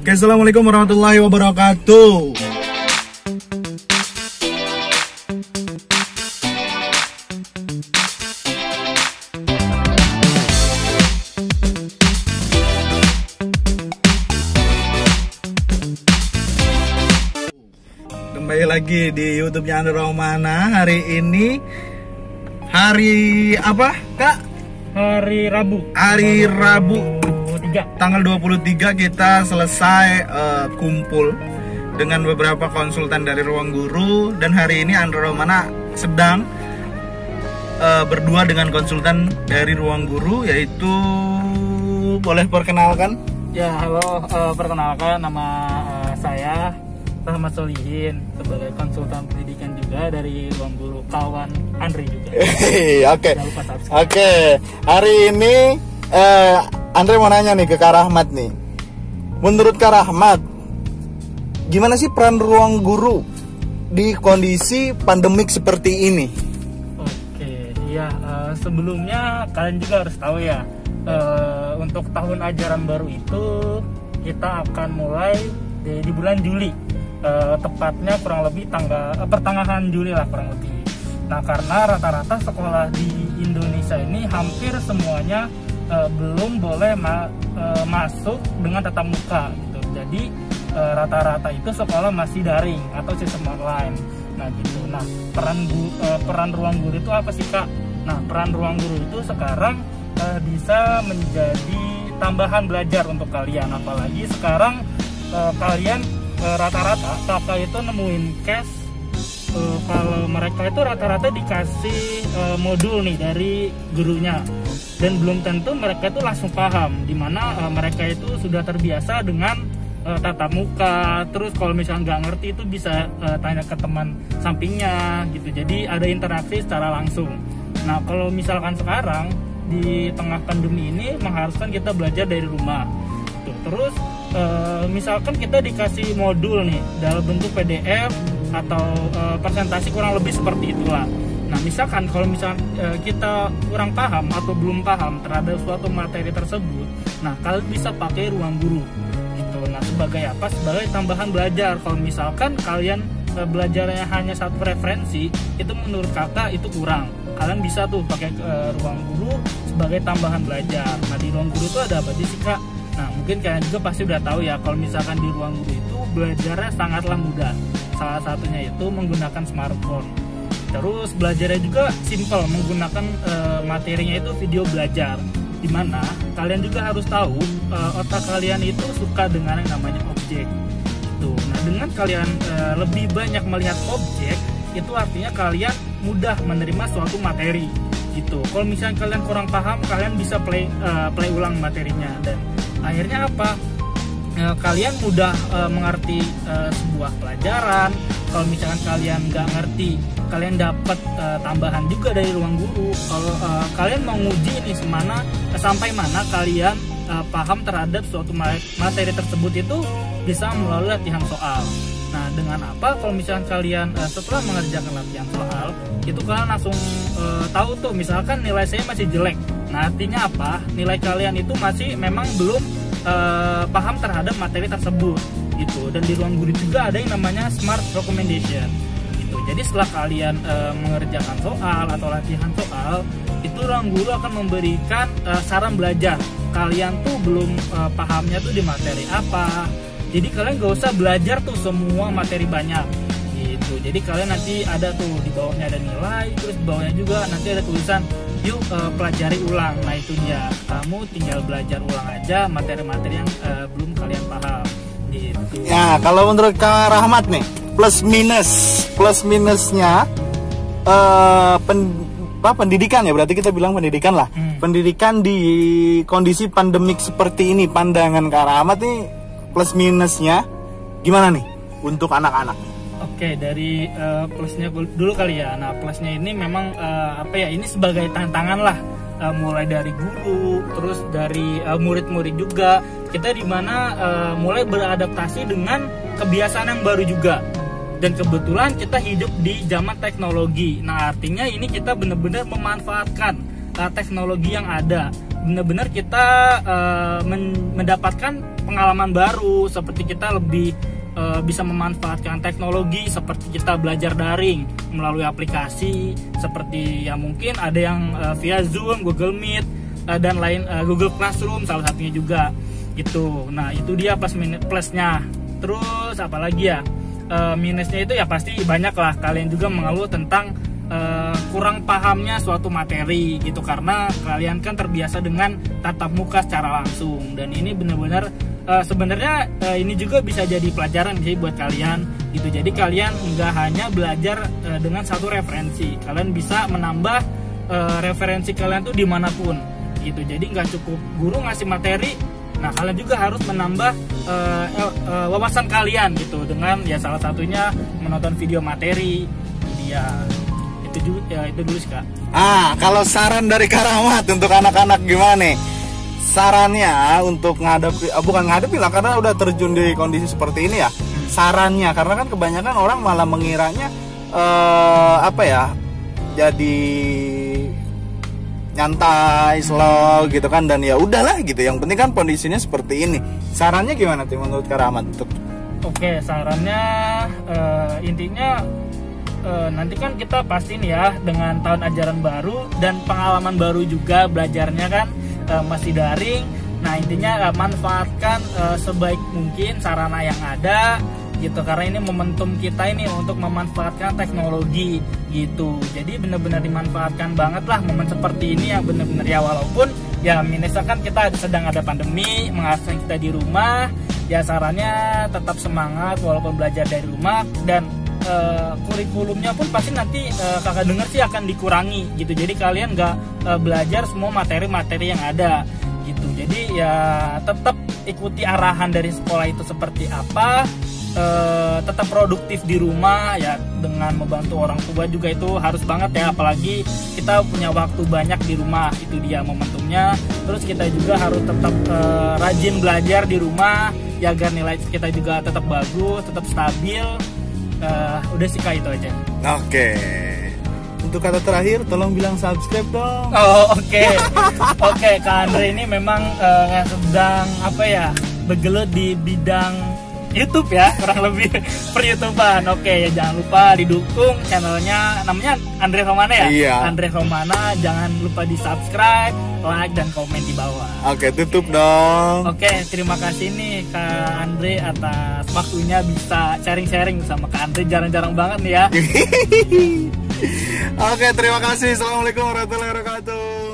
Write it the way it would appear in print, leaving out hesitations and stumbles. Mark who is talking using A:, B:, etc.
A: Oke, assalamualaikum warahmatullahi wabarakatuh. Kembali lagi di YouTube-nya Andre Romana. Hari ini hari apa, Kak?
B: Hari Rabu.
A: Hari Rabu.
B: Tanggal
A: 23 kita selesai kumpul dengan beberapa konsultan dari Ruang Guru, dan hari ini Andre Romana sedang berdua dengan konsultan dari Ruang Guru, yaitu boleh perkenalkan?
B: Ya, halo, perkenalkan nama saya Rahmat Solihin, sebagai konsultan pendidikan juga dari Ruang Guru, kawan Andre juga.
A: Oke. Hari ini Andre mau nanya nih ke Kak Rahmat nih. Menurut Kak Rahmat, gimana sih peran Ruang Guru di kondisi pandemik seperti ini?
B: Oke, ya, sebelumnya kalian juga harus tahu ya, untuk tahun ajaran baru itu kita akan mulai di bulan Juli. Tepatnya kurang lebih pertengahan Juli lah kurang lebih. Nah, karena rata-rata sekolah di Indonesia ini hampir semuanya belum boleh masuk dengan tatap muka gitu. Jadi rata-rata itu sekolah masih daring atau sistem online. Nah gitu. Nah, peran Ruang Guru itu apa sih, Kak? Nah, peran Ruang Guru itu sekarang bisa menjadi tambahan belajar untuk kalian, apalagi sekarang kalian rata-rata kakak itu nemuin case kalau mereka itu rata-rata dikasih modul nih dari gurunya, dan belum tentu mereka itu langsung paham, dimana mereka itu sudah terbiasa dengan tatap muka. Terus kalau misalnya nggak ngerti itu bisa tanya ke teman sampingnya gitu, jadi ada interaksi secara langsung. Nah, kalau misalkan sekarang di tengah pandemi ini mengharuskan kita belajar dari rumah tuh. Terus misalkan kita dikasih modul nih dalam bentuk PDF atau presentasi, kurang lebih seperti itulah. Nah, misalkan kalau misalkan kita kurang paham atau belum paham terhadap suatu materi tersebut, nah kalian bisa pakai Ruang Guru gitu. Nah, sebagai apa? Sebagai tambahan belajar. Kalau misalkan kalian belajarnya hanya satu referensi, itu menurut kakak itu kurang. Kalian bisa tuh pakai Ruang Guru sebagai tambahan belajar. Nah, di Ruang Guru itu ada apa sih, Kak? Nah, mungkin kalian juga pasti udah tahu ya, kalau misalkan di Ruang Guru itu belajarnya sangatlah mudah. Salah satunya itu menggunakan smartphone. Terus belajarnya juga simple, menggunakan materinya itu video belajar. Dimana kalian juga harus tahu otak kalian itu suka dengan yang namanya objek. Gitu. Nah, dengan kalian lebih banyak melihat objek, itu artinya kalian mudah menerima suatu materi. Gitu. Kalau misalnya kalian kurang paham, kalian bisa play ulang materinya, dan akhirnya apa? Kalian mudah mengerti sebuah pelajaran. Kalau misalkan kalian nggak ngerti, kalian dapat tambahan juga dari Ruang Guru. Kalau kalian mau nguji ini sampai mana kalian paham terhadap suatu materi tersebut, itu bisa melalui latihan soal. Nah, dengan apa? Kalau misalkan kalian setelah mengerjakan latihan soal, itu kalian langsung tahu tuh, misalkan nilai saya masih jelek. Nah, artinya apa? Nilai kalian itu masih memang belum paham terhadap materi tersebut gitu. Dan di Ruang Guru juga ada yang namanya Smart Recommendation gitu. Jadi setelah kalian mengerjakan soal atau latihan soal, itu Ruang Guru akan memberikan saran belajar. Kalian tuh belum pahamnya tuh di materi apa. Jadi kalian gak usah belajar tuh semua materi banyak gitu. Jadi kalian nanti ada tuh di bawahnya ada nilai, terus di bawahnya juga nanti ada tulisan yuk pelajari ulang. Nah, itu dia, kamu tinggal belajar ulang aja materi-materi yang belum kalian paham gitu.
A: Ya, kalau menurut Kak Rahmat nih, plus minusnya pendidikan ya, berarti kita bilang pendidikan lah. Pendidikan di kondisi pandemik seperti ini, pandangan Kak Rahmat nih plus minusnya gimana nih untuk anak-anak?
B: Oke, dari plusnya dulu kali ya. Nah, plusnya ini memang ini sebagai tantangan lah, mulai dari guru, terus dari murid-murid juga. Kita dimana mulai beradaptasi dengan kebiasaan yang baru juga. Dan kebetulan kita hidup di zaman teknologi. Nah, artinya ini kita benar-benar memanfaatkan teknologi yang ada. benar-benar kita mendapatkan pengalaman baru, seperti kita lebih bisa memanfaatkan teknologi, seperti kita belajar daring melalui aplikasi seperti ya mungkin ada yang via Zoom, Google Meet dan lain, Google Classroom salah satunya juga gitu. Nah itu dia plusnya. Terus apalagi ya, minusnya itu ya pasti banyak lah, kalian juga mengeluh tentang kurang pahamnya suatu materi gitu, karena kalian kan terbiasa dengan tatap muka secara langsung, dan ini benar-benar sebenarnya ini juga bisa jadi pelajaran sih buat kalian gitu. Jadi kalian nggak hanya belajar dengan satu referensi, kalian bisa menambah referensi kalian tuh dimanapun gitu. Jadi nggak cukup guru ngasih materi, nah kalian juga harus menambah wawasan kalian gitu dengan ya salah satunya menonton video materi. Ya itu dulu sih Kak.
A: Kalau saran dari Kak Rahmat untuk anak-anak gimana nih? Sarannya untuk bukan ngadepi lah, karena udah terjun di kondisi seperti ini ya. Sarannya, karena kan kebanyakan orang malah mengiranya jadi nyantai, slow gitu kan, dan ya udahlah gitu. Yang penting kan kondisinya seperti ini. Sarannya gimana tuh menurut Kak Rahmat untuk?
B: Oke, sarannya intinya nanti kan kita pasti nih ya dengan tahun ajaran baru dan pengalaman baru juga belajarnya kan masih daring. Nah intinya manfaatkan sebaik mungkin sarana yang ada gitu, karena ini momentum kita ini untuk memanfaatkan teknologi gitu. Jadi benar-benar dimanfaatkan banget lah momen seperti ini yang benar-benar ya, walaupun ya misalkan kita sedang ada pandemi, menghasilkan kita di rumah, ya sarannya tetap semangat walaupun belajar dari rumah, dan kurikulumnya pun pasti nanti kakak dengar sih akan dikurangi gitu. Jadi kalian nggak belajar semua materi-materi yang ada gitu. Jadi ya tetap ikuti arahan dari sekolah itu seperti apa, tetap produktif di rumah ya, dengan membantu orang tua juga itu harus banget ya, apalagi kita punya waktu banyak di rumah, itu dia momentumnya. Terus kita juga harus tetap rajin belajar di rumah ya, agar nilai kita juga tetap bagus, tetap stabil. Udah sih Kak, itu aja.
A: Oke. Untuk kata terakhir, tolong bilang subscribe dong.
B: Oh oke. Oke, Kak Andre ini memang sedang bergelut di bidang YouTube ya, kurang lebih per YouTubean. Oke, ya jangan lupa didukung channelnya, namanya Andre Romana ya.
A: Iya.
B: Andre Romana, jangan lupa di subscribe, like dan komen di bawah.
A: Oke, tutup dong.
B: Oke, terima kasih nih Kak Andre atas waktunya bisa sharing-sharing sama Kak Andre, jarang-jarang banget nih ya.
A: Oke, terima kasih. Assalamualaikum warahmatullahi wabarakatuh.